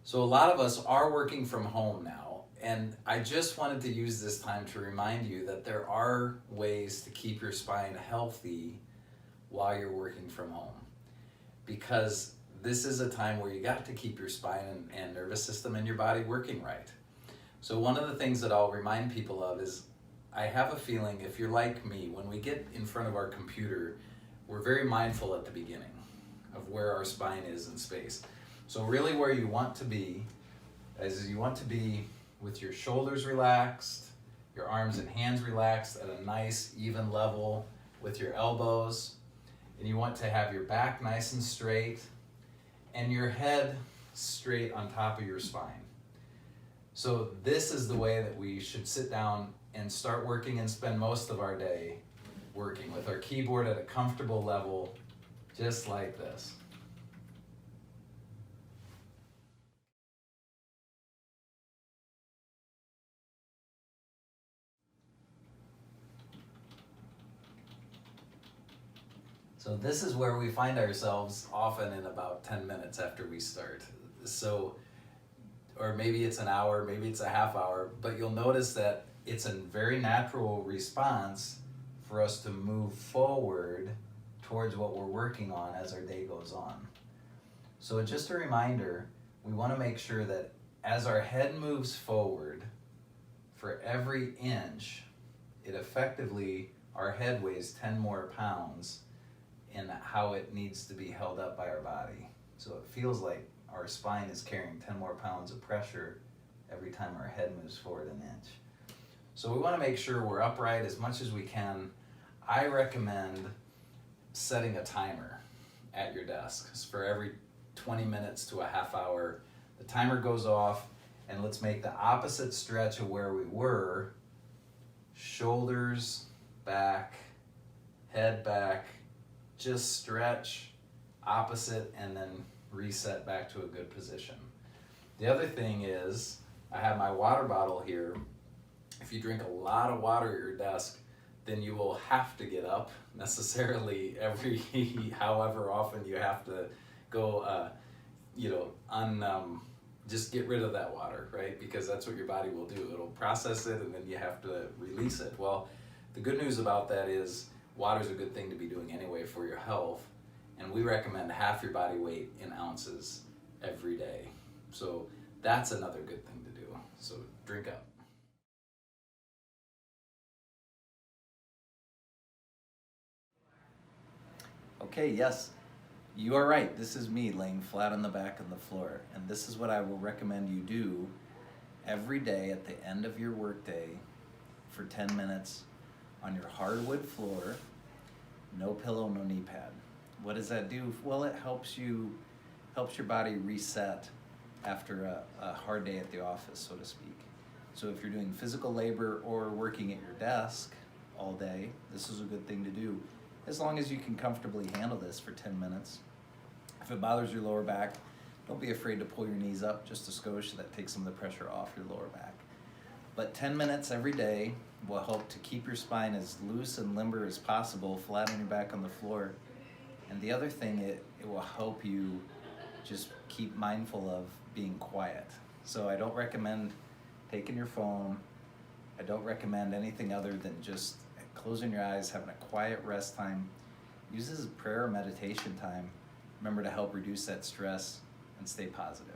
So a lot of us are working from home now, and I just wanted to use this time to remind you that there are ways to keep your spine healthy while you're working from home. Because this is a time where you got to keep your spine and nervous system and your body working right. So one of the things that I'll remind people of is, I have a feeling if you're like me, when we get in front of our computer, we're very mindful at the beginning of where our spine is in space. So really where you want to be is you want to be with your shoulders relaxed, your arms and hands relaxed at a nice even level with your elbows, and you want to have your back nice and straight and your head straight on top of your spine. So this is the way that we should sit down and start working and spend most of our day working with our keyboard at a comfortable level, just like this. So this is where we find ourselves often in about 10 minutes after we start. So, or maybe it's an hour, maybe it's a half hour, but you'll notice that it's a very natural response for us to move forward towards what we're working on as our day goes on. So just a reminder, we want to make sure that as our head moves forward, for every inch, it effectively, our head weighs 10 more pounds in how it needs to be held up by our body. So it feels like our spine is carrying 10 more pounds of pressure every time our head moves forward an inch. So we want to make sure we're upright as much as we can. I recommend setting a timer at your desk. So for every 20 minutes to a half hour, the timer goes off, and let's make the opposite stretch of where we were. Shoulders back, head back, just stretch, opposite, and then reset back to a good position. The other thing is, I have my water bottle here. If you drink a lot of water at your desk, then you will have to get up necessarily every however often you have to go just get rid of that water, right? Because that's what your body will do. It'll process it and then you have to release it. Well, the good news about that is water's a good thing to be doing anyway for your health, and we recommend half your body weight in ounces every day. So that's another good thing to do. So drink up. Okay, yes, you are right. This is me laying flat on the back of the floor, and this is what I will recommend you do every day at the end of your workday for 10 minutes on your hardwood floor, no pillow, no knee pad. What does that do? Well, it helps your body reset after a hard day at the office, so to speak. So if you're doing physical labor or working at your desk all day, this is a good thing to do, as long as you can comfortably handle this for 10 minutes. If it bothers your lower back, don't be afraid to pull your knees up just a skosh, so that takes some of the pressure off your lower back. But 10 minutes every day will help to keep your spine as loose and limber as possible, flat on your back on the floor. And the other thing, it will help you just keep mindful of being quiet. So I don't recommend taking your phone. I don't recommend anything other than just closing your eyes, having a quiet rest time. Use this as prayer or meditation time. Remember to help reduce that stress and stay positive.